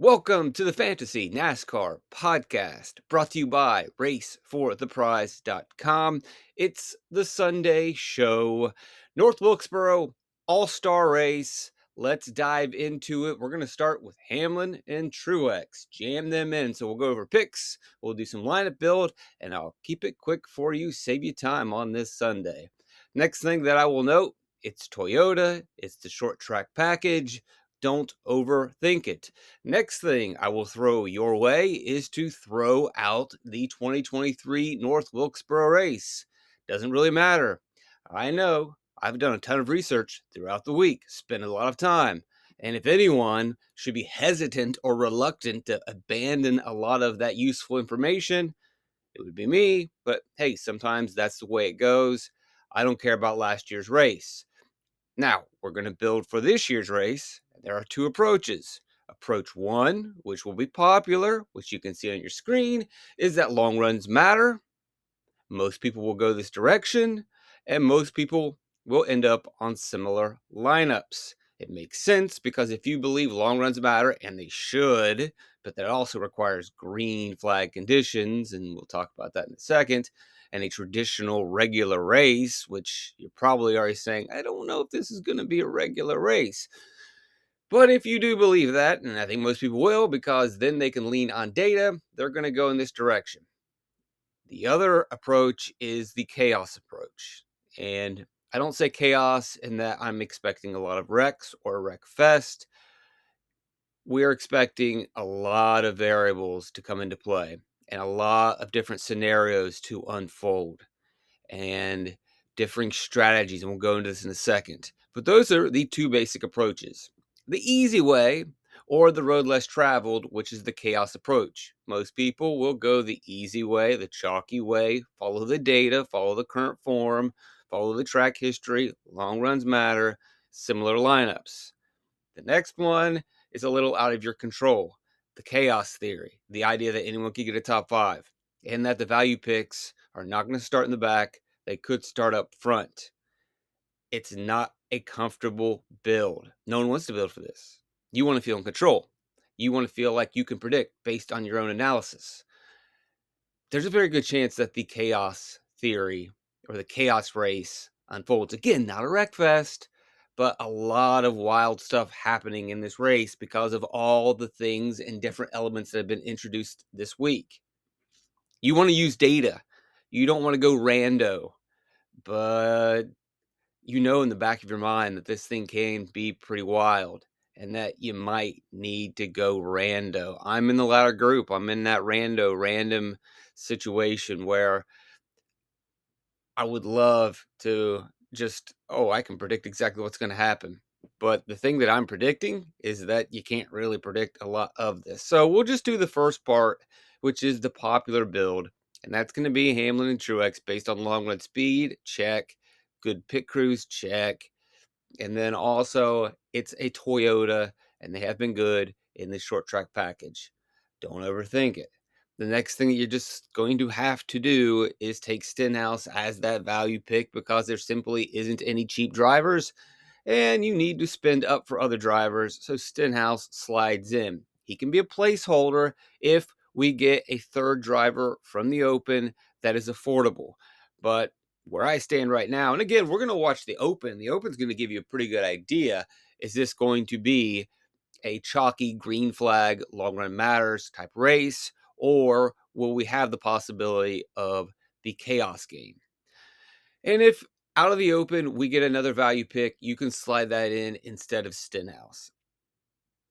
Welcome to the Fantasy NASCAR podcast, brought to you by racefortheprize.com. It's the Sunday show, North Wilkesboro All-Star Race. Let's dive into it. We're going to start with Hamlin and Truex. Jam them in. So we'll go over picks, we'll do some lineup build, and I'll keep it quick for you, save you time on this Sunday. Next thing that I will note, it's Toyota, it's the short track package. Don't overthink it. Next thing I will throw your way is to throw out the 2023 North Wilkesboro race. Doesn't really matter. I know I've done a ton of research throughout the week, spent a lot of time. And if anyone should be hesitant or reluctant to abandon a lot of that useful information, it would be me. But hey, sometimes that's the way it goes. I don't care about last year's race. Now, we're going to build for this year's race. There are two approaches. Approach one, which will be popular, which you can see on your screen, is that long runs matter. Most people will go this direction, and most people will end up on similar lineups. It makes sense because if you believe long runs matter, and they should, but that also requires green flag conditions, and we'll talk about that in a second, and a traditional regular race, which you're probably already saying, I don't know if this is going to be a regular race. But if you do believe that, and I think most people will, because then they can lean on data, they're going to go in this direction. The other approach is the chaos approach. And I don't say chaos in that I'm expecting a lot of wrecks or a wreck fest. We're expecting a lot of variables to come into play and a lot of different scenarios to unfold and differing strategies. And we'll go into this in a second. But those are the two basic approaches. The easy way or the road less traveled, which is the chaos approach. Most people will go the easy way, the chalky way, follow the data, follow the current form, follow the track history, long runs matter, similar lineups. The next one is a little out of your control. The chaos theory, the idea that anyone can get a top five, and that the value picks are not going to start in the back. They could start up front. It's not a comfortable build. No one wants to build for this. You want to feel in control. You want to feel like you can predict based on your own analysis. There's a very good chance that the chaos theory or the chaos race unfolds. Again, not a wreck fest, but a lot of wild stuff happening in this race because of all the things and different elements that have been introduced this week. You want to use data. You don't want to go rando, but you know in the back of your mind that this thing can be pretty wild and that you might need to go rando. I'm in the latter group. I'm in that random situation where I would love to just, I can predict exactly what's going to happen. But the thing that I'm predicting is that you can't really predict a lot of this. So we'll just do the first part, which is the popular build. And that's going to be Hamlin and Truex based on long run speed, check. Good pit crews, check. And then also it's a Toyota, and they have been good in the short track package. Don't overthink it. The next thing that you're just going to have to do is take Stenhouse as that value pick because there simply isn't any cheap drivers, and you need to spend up for other drivers, so Stenhouse slides in. He can be a placeholder if we get a third driver from the Open that is affordable. But where I stand right now, and again, we're going to watch the Open. The Open's going to give you a pretty good idea. Is this going to be a chalky green flag, long run matters type race, or will we have the possibility of the chaos game? And if out of the Open we get another value pick, you can slide that in instead of Stenhouse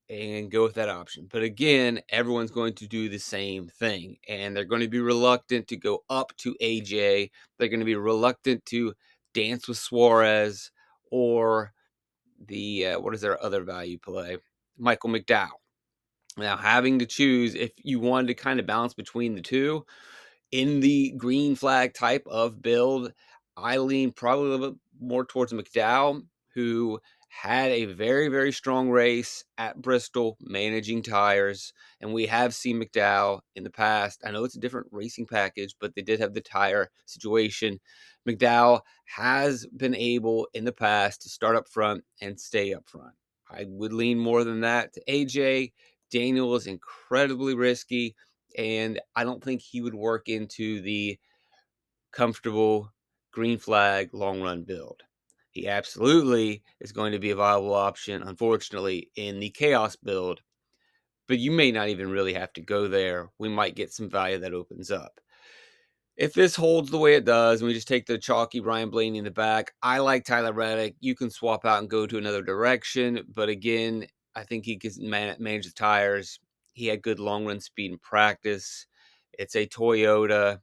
and go with that option. But again, everyone's going to do the same thing, and they're going to be reluctant to go up to AJ. They're going to be reluctant to dance with Suarez or the what is their other value play? Michael McDowell. Now, having to choose if you wanted to kind of balance between the two in the green flag type of build, I lean probably a little bit more towards McDowell, who had a very, very strong race at Bristol managing tires. And we have seen McDowell in the past. I know it's a different racing package, but they did have the tire situation. McDowell has been able in the past to start up front and stay up front. I would lean more than that to AJ. Daniel is incredibly risky, and I don't think he would work into the comfortable green flag long run build. He absolutely is going to be a viable option, unfortunately, in the chaos build, but you may not even really have to go there. We might get some value that opens up. If this holds the way it does, and we just take the chalky Ryan Blaney in the back, I like Tyler Reddick. You can swap out and go to another direction, but again, I think he can manage the tires. He had good long run speed in practice. It's a Toyota.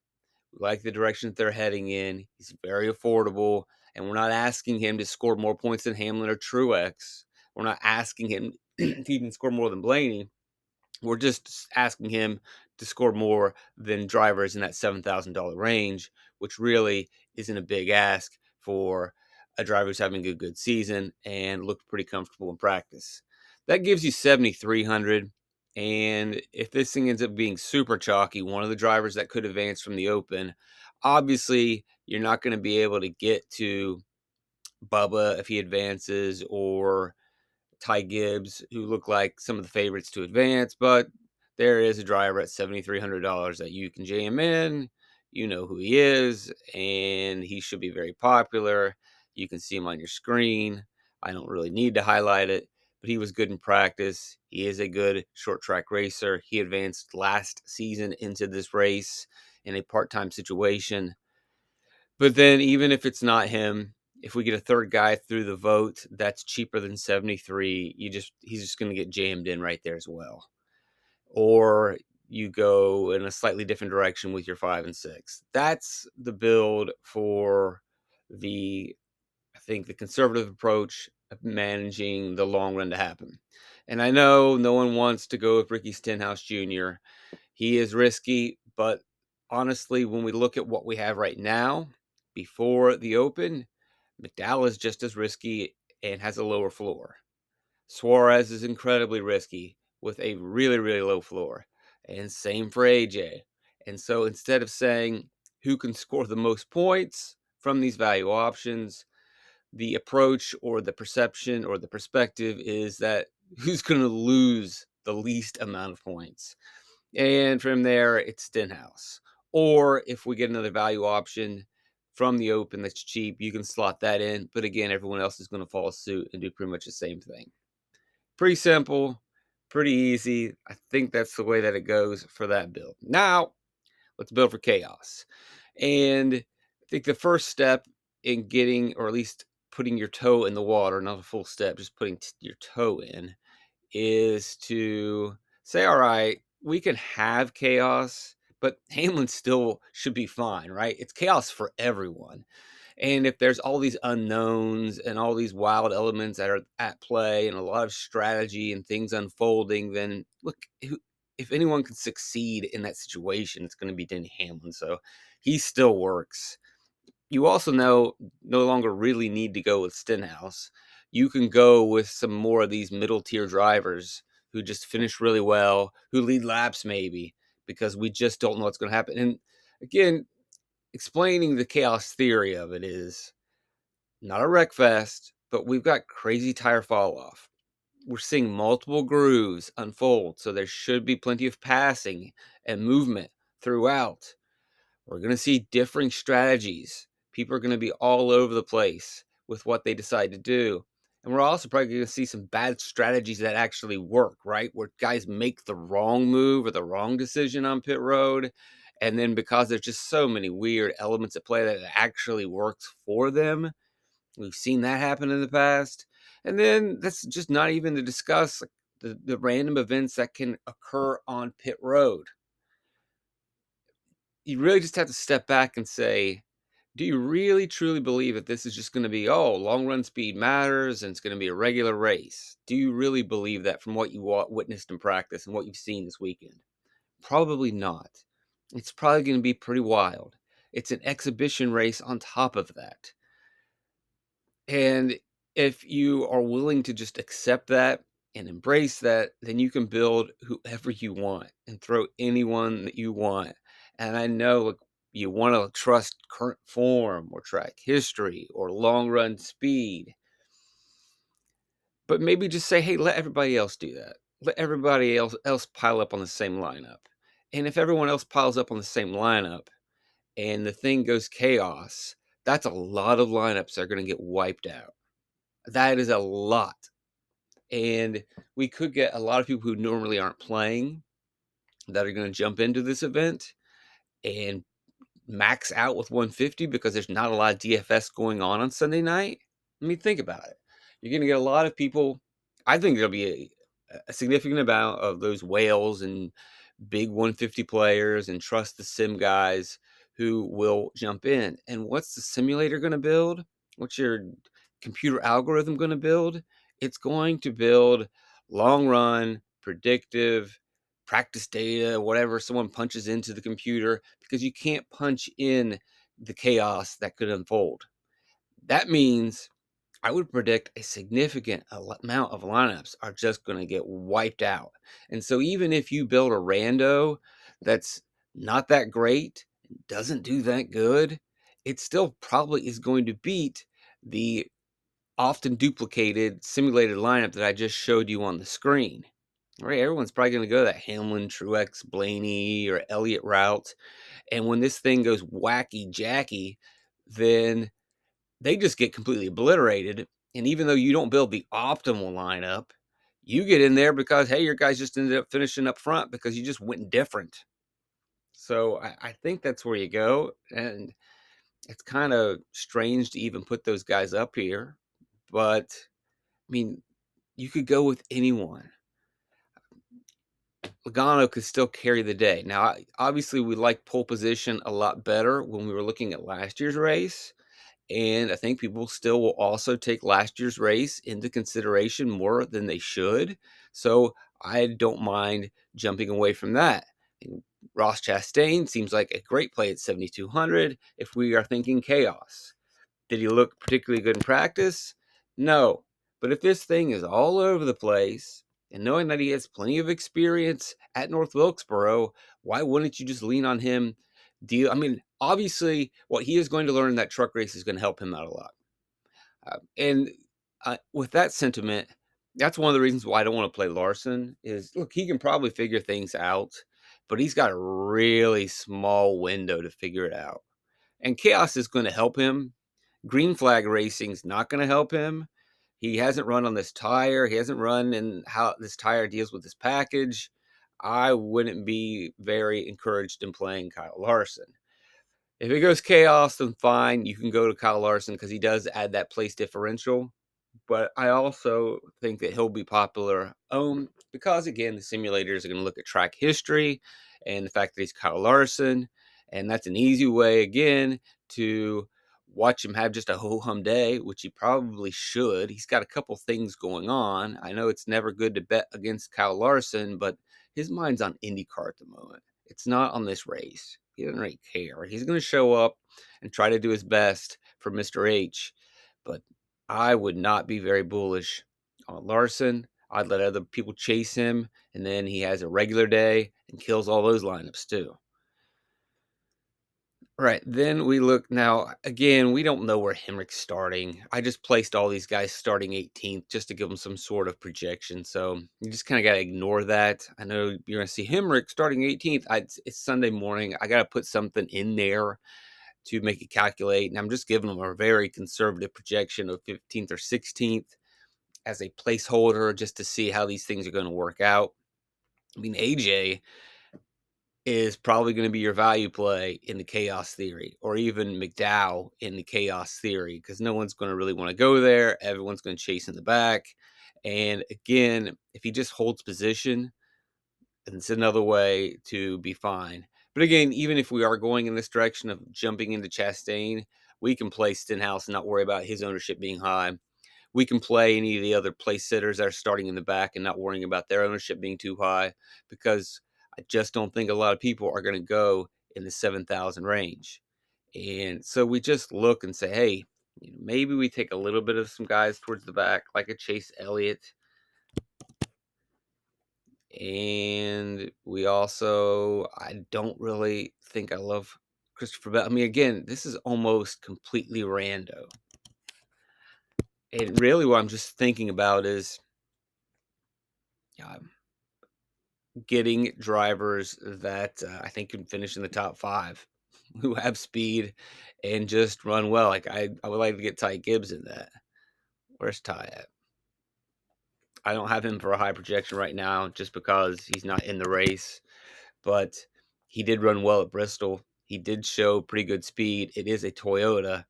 We like the direction that they're heading in. He's very affordable, and we're not asking him to score more points than Hamlin or Truex. We're not asking him to even score more than Blaney. We're just asking him to score more than drivers in that $7,000 range, which really isn't a big ask for a driver who's having a good season and looked pretty comfortable in practice. That gives you 7,300. And if this thing ends up being super chalky, one of the drivers that could advance from the open, obviously you're not going to be able to get to Bubba if he advances, or Ty Gibbs, who look like some of the favorites to advance, but there is a driver at $7,300 that you can jam in. You know who he is, and he should be very popular. You can see him on your screen. I don't really need to highlight it, but he was good in practice. He is a good short track racer. He advanced last season into this race in a part-time situation. But then even if it's not him, if we get a third guy through the vote that's cheaper than 73, he's just going to get jammed in right there as well. Or you go in a slightly different direction with your 5 and 6. That's the build for I think the conservative approach of managing the long run to happen. And I know no one wants to go with Ricky Stenhouse Jr. He is risky, but honestly, when we look at what we have right now, before the Open, McDowell is just as risky and has a lower floor. Suarez is incredibly risky with a really, really low floor. And same for AJ. And so instead of saying who can score the most points from these value options, the approach or the perception or the perspective is that who's going to lose the least amount of points. And from there, it's Stenhouse. Or if we get another value option from the Open that's cheap, you can slot that in. But again, everyone else is going to follow suit and do pretty much the same thing. Pretty simple, pretty easy. I think that's the way that it goes for that build. Now, let's build for chaos. And I think the first step in getting, or at least putting your toe in the water, not a full step, just putting your toe in, is to say, all right, we can have chaos, but Hamlin still should be fine, right? It's chaos for everyone. And if there's all these unknowns and all these wild elements that are at play and a lot of strategy and things unfolding, then look, if anyone can succeed in that situation, it's going to be Denny Hamlin. So he still works. You also no longer really need to go with Stenhouse. You can go with some more of these middle tier drivers who just finish really well, who lead laps maybe, because we just don't know what's going to happen. And again, explaining the chaos theory of it is not a wreck fest, but we've got crazy tire fall off. We're seeing multiple grooves unfold, so there should be plenty of passing and movement throughout. We're going to see differing strategies. People are going to be all over the place with what they decide to do. And we're also probably going to see some bad strategies that actually work, right? Where guys make the wrong move or the wrong decision on pit road. And then because there's just so many weird elements at play that it actually works for them. We've seen that happen in the past. And then that's just not even to discuss the random events that can occur on pit road. You really just have to step back and say, do you really truly believe that this is just going to be, long run speed matters and it's going to be a regular race? Do you really believe that from what you witnessed in practice and what you've seen this weekend? Probably not. It's probably going to be pretty wild. It's an exhibition race on top of that. And if you are willing to just accept that and embrace that, then you can build whoever you want and throw anyone that you want. And I know, look, you want to trust current form or track history or long run speed, but maybe just say, hey, let everybody else do that. let everybody else pile up on the same lineup. And if everyone else piles up on the same lineup and the thing goes chaos, that's a lot of lineups that are going to get wiped out. That is a lot. And we could get a lot of people who normally aren't playing that are going to jump into this event and max out with 150 because there's not a lot of DFS going on Sunday night. I mean, think about it. You're going to get a lot of people. I think there'll be a significant amount of those whales and big 150 players and trust the sim guys who will jump in. And what's the simulator going to build? What's your computer algorithm going to build? It's going to build long run, predictive, practice data, whatever someone punches into the computer, because you can't punch in the chaos that could unfold. That means I would predict a significant amount of lineups are just going to get wiped out. And so even if you build a rando that's not that great, doesn't do that good, it still probably is going to beat the often duplicated simulated lineup that I just showed you on the screen. Right? Everyone's probably going to go that Hamlin, Truex, Blaney, or Elliott route. And when this thing goes wacky jacky, then they just get completely obliterated. And even though you don't build the optimal lineup, you get in there because, hey, your guys just ended up finishing up front because you just went different. So I think that's where you go. And it's kind of strange to even put those guys up here. But, I mean, you could go with anyone. Logano could still carry the day. Now, obviously, we like pole position a lot better when we were looking at last year's race. And I think people still will also take last year's race into consideration more than they should. So I don't mind jumping away from that. Ross Chastain seems like a great play at 7,200 if we are thinking chaos. Did he look particularly good in practice? No. But if this thing is all over the place, and knowing that he has plenty of experience at North Wilkesboro, why wouldn't you just lean on him? I mean, obviously, what he is going to learn in that truck race is going to help him out a lot. And with that sentiment, that's one of the reasons why I don't want to play Larson. Is look, he can probably figure things out, but he's got a really small window to figure it out. And chaos is going to help him. Green flag racing's not going to help him. He hasn't run on this tire. He hasn't run in how this tire deals with this package. I wouldn't be very encouraged in playing Kyle Larson. If it goes chaos, then fine. You can go to Kyle Larson because he does add that place differential. But I also think that he'll be popular because, again, the simulators are going to look at track history and the fact that he's Kyle Larson. And that's an easy way, again, to watch him have just a ho-hum day, which he probably should. He's got a couple things going on. I know it's never good to bet against Kyle Larson, but his mind's on IndyCar at the moment. It's not on this race. He doesn't really care. He's going to show up and try to do his best for Mr. H. But I would not be very bullish on Larson. I'd let other people chase him, and then he has a regular day and kills all those lineups too. Right, then we look now, again, we don't know where Hemrick's starting. I just placed all these guys starting 18th just to give them some sort of projection, so you just kind of got to ignore that. I know you're going to see Hemrick starting 18th. It's Sunday morning. I got to put something in there to make it calculate, and I'm just giving them a very conservative projection of 15th or 16th as a placeholder just to see how these things are going to work out. I mean, AJ is probably going to be your value play in the chaos theory, or even McDowell in the chaos theory, because no one's going to really want to go there. Everyone's going to chase in the back. And again, if he just holds position, it's another way to be fine. But again, even if we are going in this direction of jumping into Chastain, we can play Stenhouse and not worry about his ownership being high. We can play any of the other place sitters that are starting in the back and not worrying about their ownership being too high, because I just don't think a lot of people are going to go in the 7,000 range. And so we just look and say, hey, maybe we take a little bit of some guys towards the back, like a Chase Elliott. And we also, I don't really think I love Christopher Bell. I mean, again, this is almost completely rando. And really what I'm just thinking about is, yeah, getting drivers that I think can finish in the top 5 who have speed and just run well. Like, I would like to get Ty Gibbs in that. Where's Ty at? I don't have him for a high projection right now just because he's not in the race, but he did run well at Bristol. He did show pretty good speed. It is a Toyota.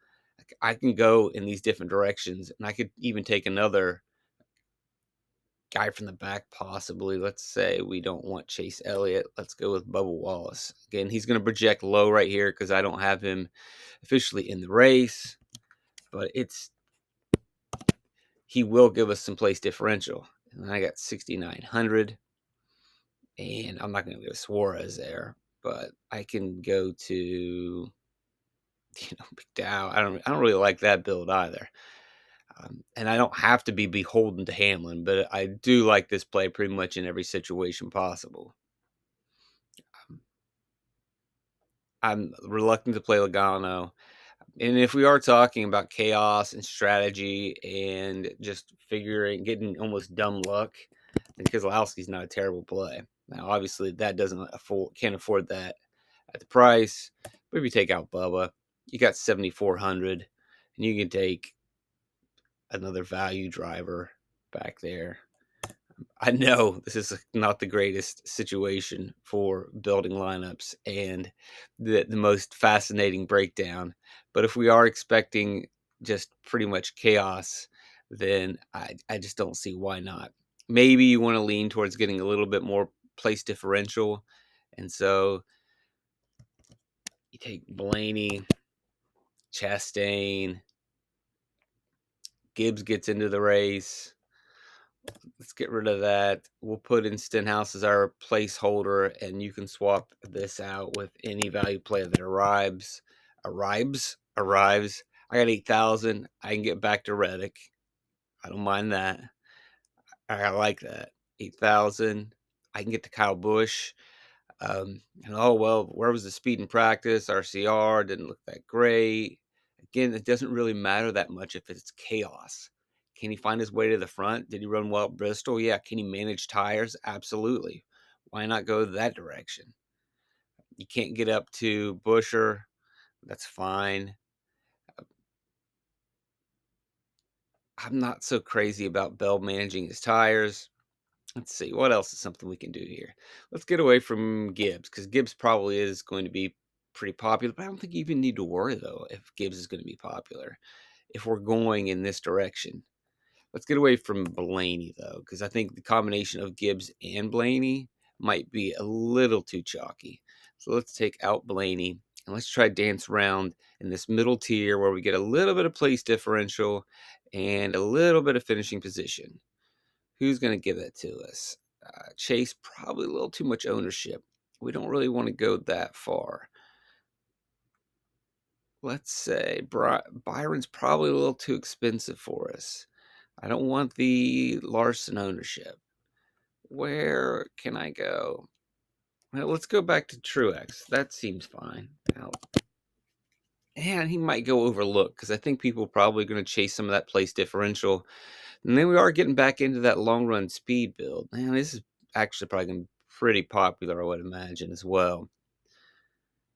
I can go in these different directions, and I could even take another guy from the back possibly. Let's say we don't want Chase Elliott. Let's go with Bubba Wallace. Again, he's going to project low right here because I don't have him officially in the race, but he will give us some place differential. And I got 6,900, and I'm not going to go Suarez there, but I can go to McDowell. I don't really like that build either. And I don't have to be beholden to Hamlin, but I do like this play pretty much in every situation possible. I'm reluctant to play Logano. And if we are talking about chaos and strategy and just getting almost dumb luck, then Keselowski's not a terrible play. Now, obviously, that can't afford that at the price. But if you take out Bubba, you got 7,400, and you can take another value driver back there. I know this is not the greatest situation for building lineups and the most fascinating breakdown, but if we are expecting just pretty much chaos, then I just don't see why not. Maybe you want to lean towards getting a little bit more place differential, and so you take Blaney, Chastain, Gibbs gets into the race. Let's get rid of that. We'll put in Stenhouse as our placeholder, and you can swap this out with any value player that arrives. I got 8,000. I can get back to Reddick. I don't mind that. I like that. 8,000. I can get to Kyle Busch. And oh well, where was the speed in practice? RCR didn't look that great. Again, it doesn't really matter that much if it's chaos. Can he find his way to the front? Did he run well at Bristol? Yeah. Can he manage tires? Absolutely. Why not go that direction? You can't get up to Busher. That's fine. I'm not so crazy about Bell managing his tires. Let's see, what else is something we can do here? Let's get away from Gibbs, because Gibbs probably is going to be pretty popular, but I don't think you even need to worry, though, if Gibbs is going to be popular, if we're going in this direction. Let's get away from Blaney, though, because I think the combination of Gibbs and Blaney might be a little too chalky. So let's take out Blaney, and let's try dance around in this middle tier where we get a little bit of place differential and a little bit of finishing position. Who's going to give that to us? Chase, probably a little too much ownership. We don't really want to go that far. Let's say Byron's probably a little too expensive for us. I don't want the Larson ownership. Where can I go? Well, let's go back to Truex. That seems fine. Now, and he might go overlooked because I think people are probably going to chase some of that place differential. And then we are getting back into that long run speed build. Man, this is actually probably going to be pretty popular, I would imagine, as well.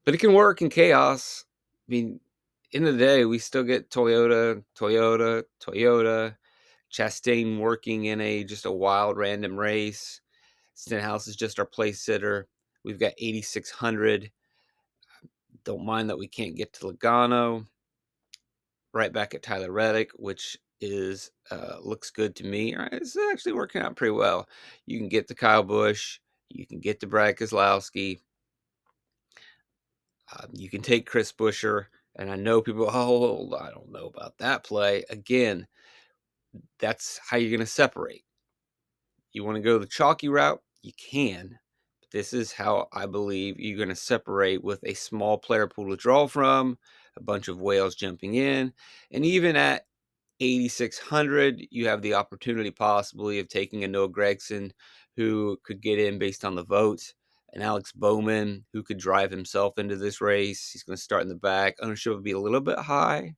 But it can work in chaos. I mean, in the day, we still get Toyota, Chastain working in just a wild random race. Stenhouse is just our place sitter. We've got 8,600. Don't mind that we can't get to Logano. Right back at Tyler Reddick, which is looks good to me. It's actually working out pretty well. You can get to Kyle Busch. You can get to Brad Keselowski. You can take Chris Buescher. And I know people, oh, I don't know about that play. Again, that's how you're going to separate. You want to go the chalky route? You can. But this is how I believe you're going to separate with a small player pool to draw from, a bunch of whales jumping in. And even at 8,600, you have the opportunity possibly of taking a Noah Gragson who could get in based on the votes, and Alex Bowman who could drive himself into this race. He's going to start in the back. Ownership would be a little bit high,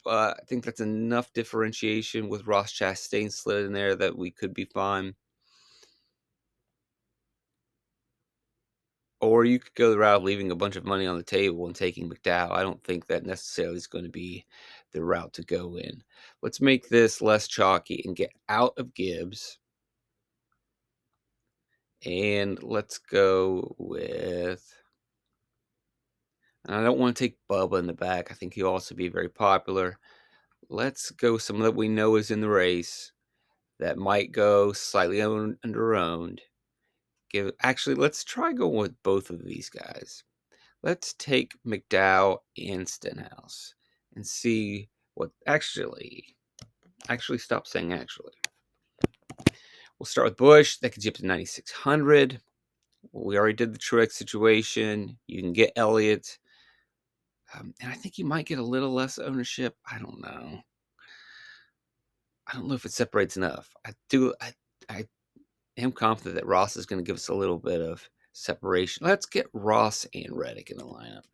but I think that's enough differentiation with Ross Chastain slid in there that we could be fine. or you could go the route of leaving a bunch of money on the table and taking McDowell. I don't think that necessarily is going to be the route to go in. Let's make this less chalky and get out of Gibbs. And let's go with... And I don't want to take Bubba in the back. I think he'll also be very popular. Let's go someone that we know is in the race that might go slightly under-owned. Actually, let's try going with both of these guys. Let's take McDowell and Stenhouse and see what actually stop saying actually. We'll start with Bush. That gets you up to 9,600. We already did the Truex situation. You can get Elliott. And I think you might get a little less ownership. I don't know. I don't know if it separates enough. I am confident that Ross is going to give us a little bit of separation. Let's get Ross and Reddick in the lineup.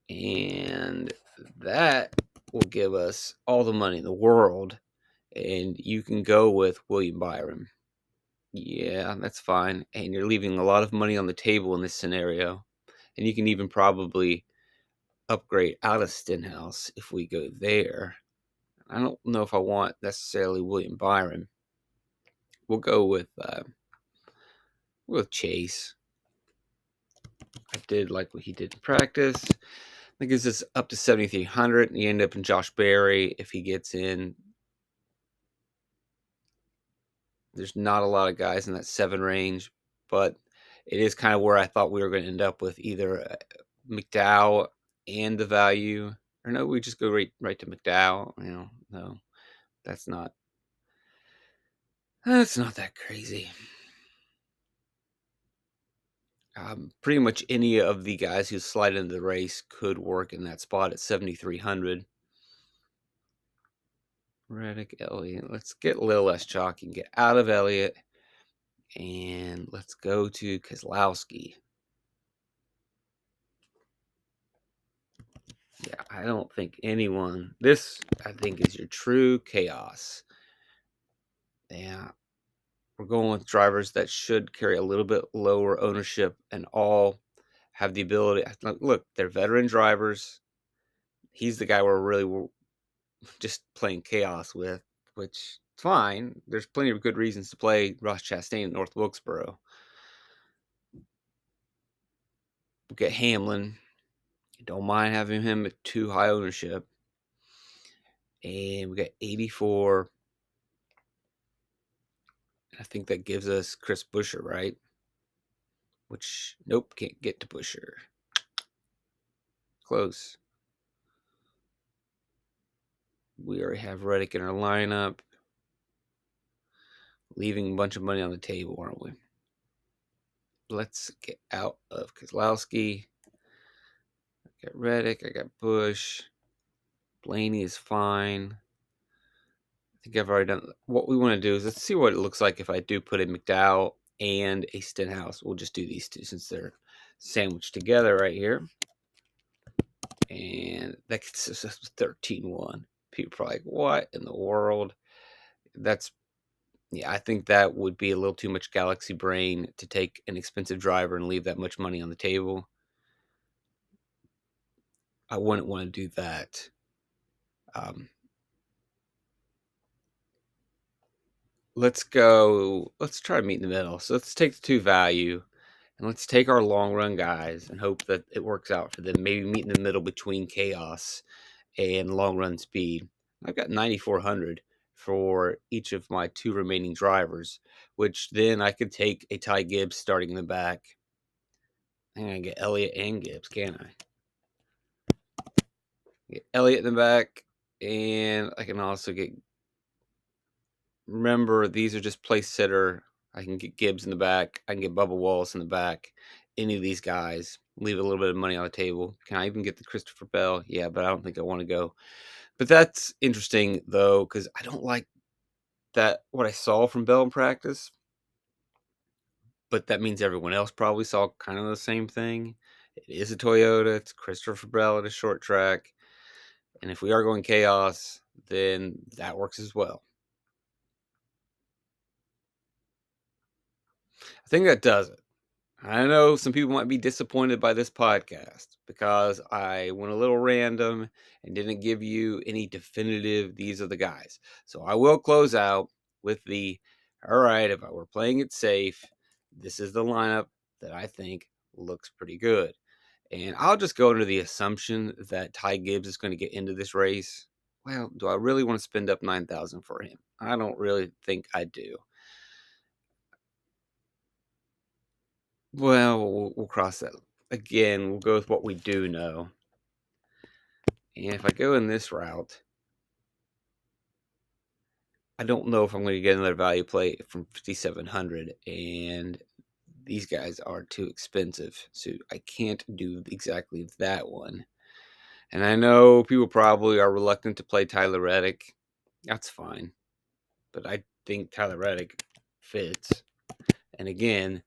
And that will give us all the money in the world. And you can go with William Byron. Yeah, that's fine. And you're leaving a lot of money on the table in this scenario. And you can even probably upgrade out of Stenhouse if we go there. I don't know if I want necessarily William Byron. We'll go with Chase. I did like what he did in practice. That gives us up to 7,300, and you end up in Josh Berry if he gets in. There's not a lot of guys in that 7 range, but it is kind of where I thought we were going to end up with either McDowell and the value, or no, we just go right to McDowell. No, that's not that crazy. Pretty much any of the guys who slide into the race could work in that spot at 7,300. Reddick, Elliott. Let's get a little less chalky and get out of Elliott. And let's go to Keselowski. Yeah, I don't think anyone... This, I think, is your true chaos. Yeah. We're going with drivers that should carry a little bit lower ownership and all have the ability... Look, they're veteran drivers. He's the guy we're really just playing chaos with, which is fine. There's plenty of good reasons to play Ross Chastain at North Wilkesboro. We'll get Hamlin. Don't mind having him at too high ownership. And we got 84. I think that gives us Chris Buescher, right? Which, nope, can't get to Buescher. Close. We already have Reddick in our lineup. Leaving a bunch of money on the table, aren't we? Let's get out of Keselowski. I got Reddick. I got Busch. Blaney is fine. I think I've already done. What we want to do is let's see what it looks like if I do put in McDowell and a Stenhouse. We'll just do these two since they're sandwiched together right here. And that gets us 13-1. People are probably like, what in the world? Yeah, I think that would be a little too much galaxy brain to take an expensive driver and leave that much money on the table. I wouldn't want to do that. Let's try to meet in the middle. So let's take the 2 value and let's take our long run guys and hope that it works out for them. Maybe meet in the middle between chaos and long run speed. I've got 9,400 for each of my 2 remaining drivers, which then I could take a Ty Gibbs starting in the back. I'm going to get Elliott and Gibbs, can't I? Get Elliott in the back, and I can also get... Remember, these are just place sitter. I can get Gibbs in the back. I can get Bubba Wallace in the back. Any of these guys. Leave a little bit of money on the table. Can I even get the Christopher Bell? Yeah, but I don't think I want to go. But that's interesting, though, because I don't like that what I saw from Bell in practice. But that means everyone else probably saw kind of the same thing. It is a Toyota. It's Christopher Bell at a short track. And if we are going chaos, then that works as well. I think that does it. I know some people might be disappointed by this podcast because I went a little random and didn't give you any definitive, these are the guys. So I will close out with all right, if I were playing it safe, this is the lineup that I think looks pretty good. And I'll just go under the assumption that Ty Gibbs is going to get into this race. Well, do I really want to spend up $9,000 for him? I don't really think I do. Well, we'll cross that. Again, we'll go with what we do know. And if I go in this route, I don't know if I'm going to get another value play from 5,700, and these guys are too expensive, so I can't do exactly that one. And I know people probably are reluctant to play Tyler Reddick. That's fine, but I think Tyler Reddick fits. And again,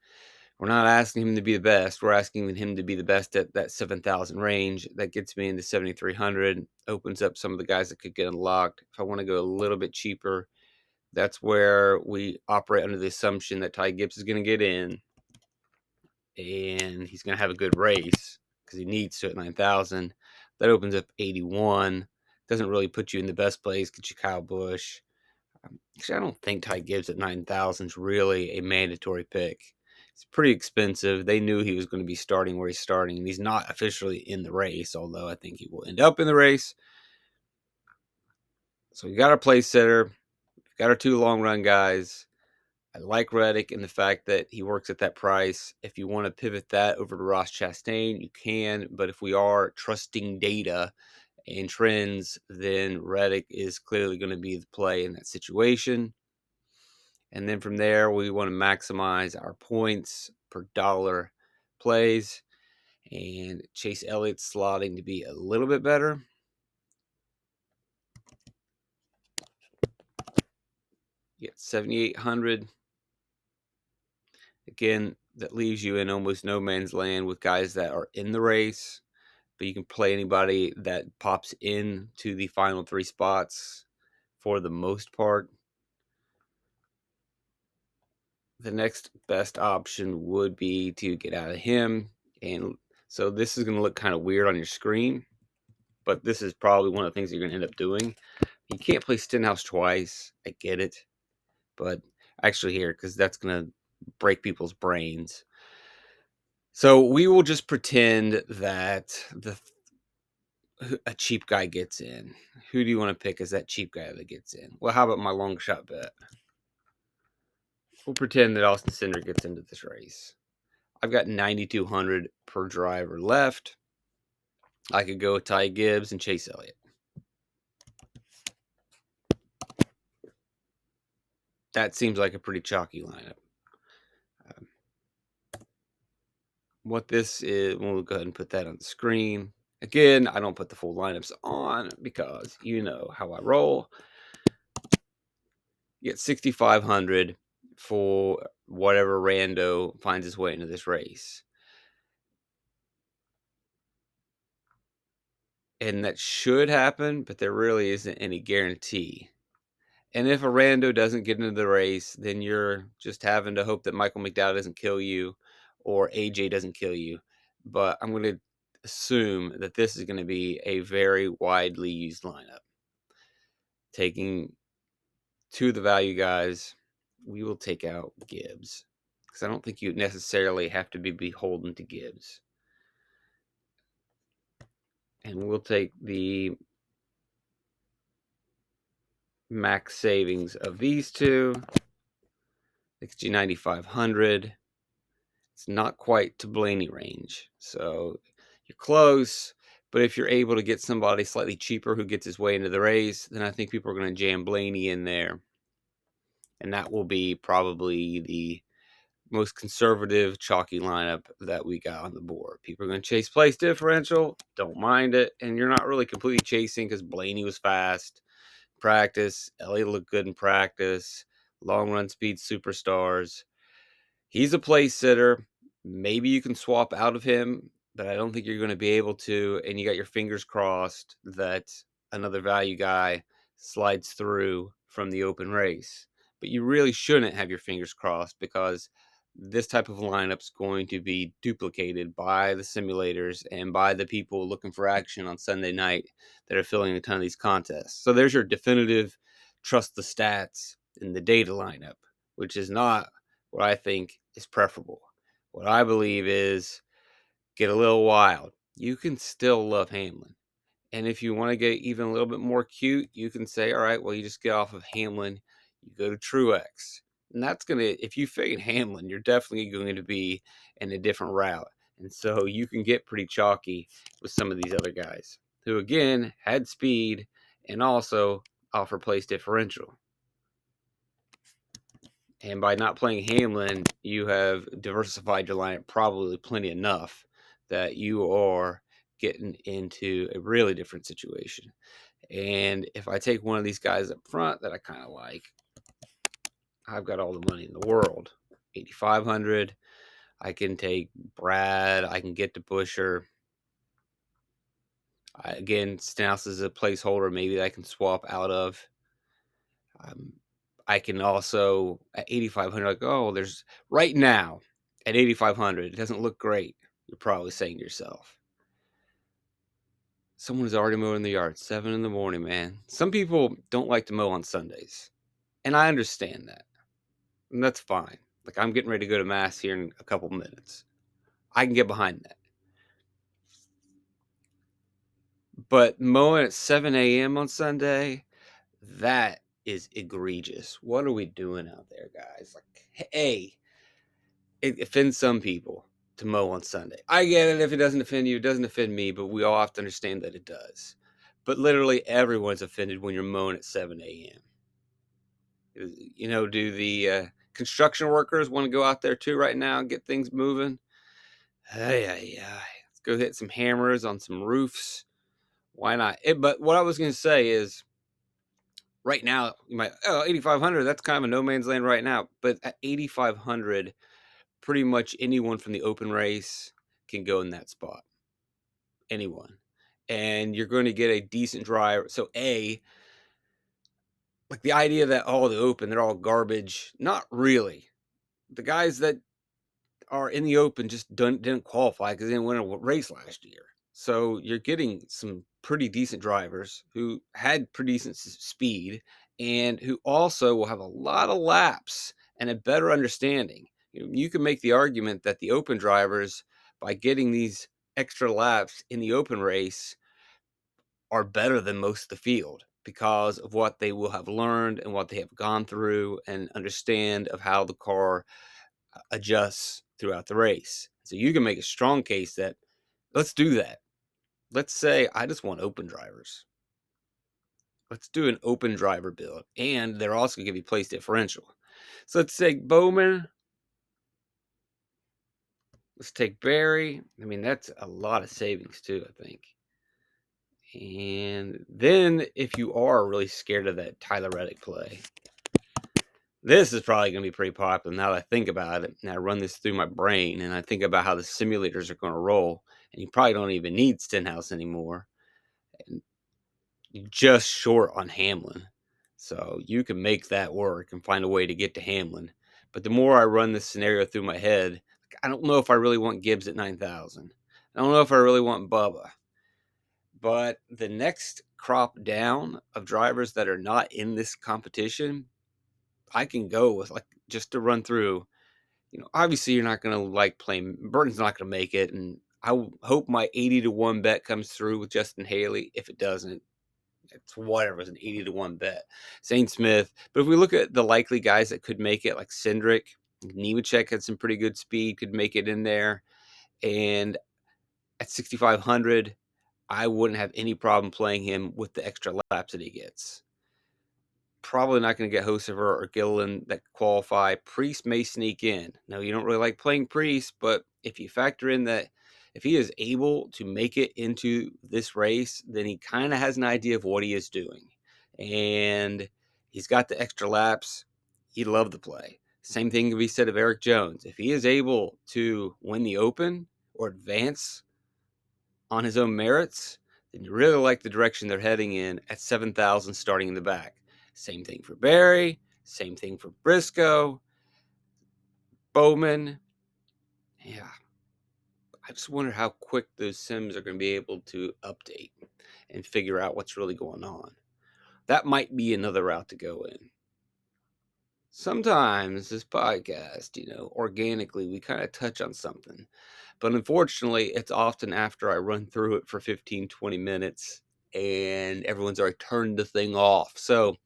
we're not asking him to be the best. We're asking him to be the best at that 7,000 range. That gets me into 7,300, opens up some of the guys that could get unlocked. If I want to go a little bit cheaper, that's where we operate under the assumption that Ty Gibbs is going to get in and he's going to have a good race because he needs to at 9,000. That opens up 81. Doesn't really put you in the best place. Get you Kyle Busch. Actually, I don't think Ty Gibbs at 9,000 is really a mandatory pick. It's pretty expensive. They knew he was going to be starting where he's starting, and he's not officially in the race, although I think he will end up in the race. So we got our place setter. We've got our two long run guys. I like Reddick in the fact that he works at that price. If you want to pivot that over to Ross Chastain, you can. But if we are trusting data and trends, then Reddick is clearly going to be the play in that situation. And then from there, we want to maximize our points per dollar plays. And Chase Elliott's slotting to be a little bit better. You get 7,800. Again, that leaves you in almost no man's land with guys that are in the race, but you can play anybody that pops in to the final three spots for the most part. The next best option would be to get out of him. And so this is going to look kind of weird on your screen, but this is probably one of the things you're going to end up doing. You can't play Stenhouse twice. I get it. But actually here, because that's going to break people's brains. So we will just pretend that a cheap guy gets in. Who do you want to pick as that cheap guy that gets in? Well, how about my long shot bet? We'll pretend that Austin Cindric gets into this race. I've got 9,200 per driver left. I could go with Ty Gibbs and Chase Elliott. That seems like a pretty chalky lineup. What this is, we'll go ahead and put that on the screen. Again, I don't put the full lineups on because you know how I roll. You get 6,500 for whatever rando finds his way into this race. And that should happen, but there really isn't any guarantee. And if a rando doesn't get into the race, then you're just having to hope that Michael McDowell doesn't kill you or AJ doesn't kill you. But I'm going to assume that this is going to be a very widely used lineup. Taking two of the value guys, we will take out Gibbs because I don't think you necessarily have to be beholden to Gibbs. And we'll take the max savings of these two. 9,500. It's not quite to Blaney range. So you're close. But if you're able to get somebody slightly cheaper who gets his way into the race, then I think people are going to jam Blaney in there. And that will be probably the most conservative, chalky lineup that we got on the board. People are going to chase place differential. Don't mind it. And you're not really completely chasing because Blaney was fast. Practice. Elliott looked good in practice. Long run speed superstars. He's a place sitter. Maybe you can swap out of him, but I don't think you're going to be able to. And you got your fingers crossed that another value guy slides through from the open race. But you really shouldn't have your fingers crossed because this type of lineup's going to be duplicated by the simulators and by the people looking for action on Sunday night that are filling a ton of these contests. So there's your definitive trust the stats in the data lineup, which is not what I think is preferable. What I believe is get a little wild. You can still love Hamlin. And if you want to get even a little bit more cute, you can say, all right, well, you just get off of Hamlin, you go to Truex. And that's going to, if you fade Hamlin, you're definitely going to be in a different route. And so you can get pretty chalky with some of these other guys who, again, had speed and also offer place differential. And by not playing Hamlin, you have diversified your lineup probably plenty enough that you are getting into a really different situation. And if I take one of these guys up front that I kind of like, I've got all the money in the world. 8,500. I can take Brad. I can get to Busher. Again, Stenhouse is a placeholder. Maybe I can swap out of. I can also at 8,500. Like, oh, there's right now at 8,500. It doesn't look great. You're probably saying to yourself, someone's already mowing the yard. 7 in the morning, man. Some people don't like to mow on Sundays, and I understand that. And that's fine. Like, I'm getting ready to go to mass here in a couple minutes. I can get behind that. But mowing at 7 a.m. on Sunday, that is egregious. What are we doing out there, guys? Like, hey, it offends some people to mow on Sunday. I get it. If it doesn't offend you, it doesn't offend me, but we all have to understand that it does. But literally everyone's offended when you're mowing at 7 a.m. You know, do the construction workers want to go out there too right now and get things moving? Hey, let's go hit some hammers on some roofs. Why not? But what I was going to say is, right now, you might, 8,500, that's kind of a no man's land right now. But at 8,500, pretty much anyone from the open race can go in that spot. Anyone. And you're going to get a decent driver. So, like the idea that, oh, the open, they're all garbage. Not really. The guys that are in the open just didn't qualify because they didn't win a race last year. So you're getting some pretty decent drivers who had pretty decent speed and who also will have a lot of laps and a better understanding. You can make the argument that the open drivers, by getting these extra laps in the open race, are better than most of the field because of what they will have learned and what they have gone through and understand of how the car adjusts throughout the race. So you can make a strong case that let's do that. Let's say I just want open drivers. Let's do an open driver build. And they're also going to give you place differential. So let's take Bowman. Let's take Barry. I mean, that's a lot of savings too, I think. And then if you are really scared of that Tyler Reddick play, this is probably going to be pretty popular now that I think about it. And I run this through my brain and I think about how the simulators are going to roll. And you probably don't even need Stenhouse anymore. And you're just short on Hamlin. So you can make that work and find a way to get to Hamlin. But the more I run this scenario through my head, I don't know if I really want Gibbs at 9,000. I don't know if I really want Bubba. But the next crop down of drivers that are not in this competition, I can go with, like, just to run through. Obviously you're not going to like playing. Burton's not going to make it. And I hope my 80-1 bet comes through with Justin Haley. If it doesn't, it's whatever. It's an 80-1 bet. Zane Smith. But if we look at the likely guys that could make it, like Cindric, Nemechek had some pretty good speed, could make it in there. And at 6,500, I wouldn't have any problem playing him with the extra laps that he gets. Probably not going to get Hocevar or Gilliland that qualify. Priest may sneak in. No, you don't really like playing Priest, but if you factor in that if he is able to make it into this race, then he kind of has an idea of what he is doing. And he's got the extra laps. He'd love to play. Same thing can be said of Eric Jones. If he is able to win the Open or advance on his own merits, then you really like the direction they're heading in at 7,000 starting in the back. Same thing for Barry. Same thing for Briscoe. Bowman. Yeah. I just wonder how quick those sims are going to be able to update and figure out what's really going on. That might be another route to go in. Sometimes this podcast, organically we kind of touch on something. But unfortunately, it's often after I run through it for 15, 20 minutes and everyone's already turned the thing off. So,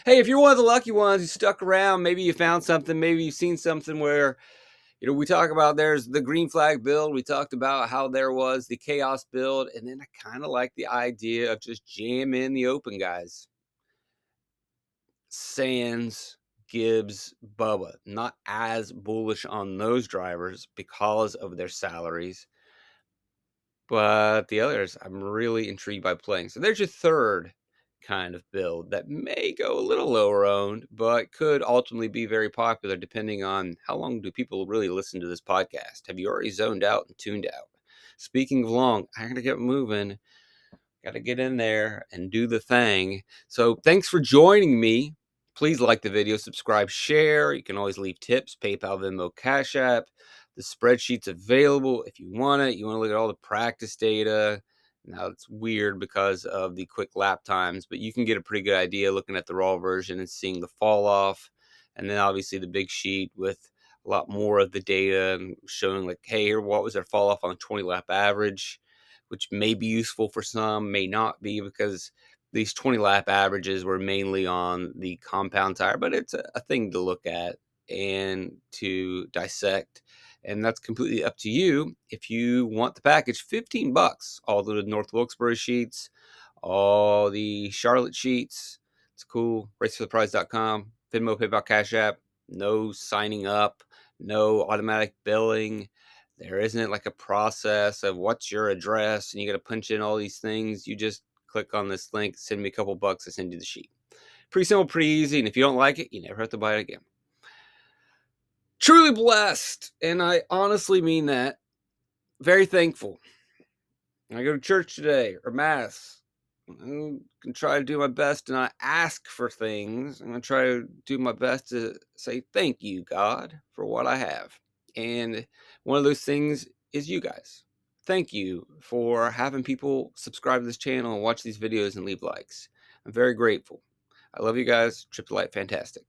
hey, if you're one of the lucky ones who stuck around, maybe you found something, maybe you've seen something where, we talk about there's the green flag build. We talked about how there was the chaos build. And then I kind of like the idea of just jam in the open guys. Sands, Gibbs, Bubba, not as bullish on those drivers because of their salaries. But the others, I'm really intrigued by playing. So there's your third kind of build that may go a little lower owned, but could ultimately be very popular depending on how long do people really listen to this podcast. Have you already zoned out and tuned out? Speaking of long, I gotta get moving. Got to get in there and do the thing. So thanks for joining me. Please like the video, subscribe, share. You can always leave tips, PayPal, Venmo, Cash App. The spreadsheet's available if you want it. You want to look at all the practice data. Now it's weird because of the quick lap times, but you can get a pretty good idea looking at the raw version and seeing the fall off. And then obviously the big sheet with a lot more of the data and showing like, hey, here, what was their fall off on 20 lap average, which may be useful for some, may not be, because these 20 lap averages were mainly on the compound tire, but it's a thing to look at and to dissect. And that's completely up to you. If you want the package, $15, all the North Wilkesboro sheets, all the Charlotte sheets. It's cool. RaceForThePrize.com, Venmo, PayPal, Cash App. No signing up, no automatic billing. There isn't like a process of what's your address and you got to punch in all these things. You just click on this link, send me a couple bucks, I send you the sheet. Pretty simple, pretty easy. And if you don't like it, you never have to buy it again. Truly blessed. And I honestly mean that. Very thankful. I go to church today or mass. I can try to do my best to not ask for things. I'm going to try to do my best to say thank you, God, for what I have. And one of those things is you guys. Thank you for having people subscribe to this channel and watch these videos and leave likes. I'm very grateful. I love you guys. Trip to Light, fantastic.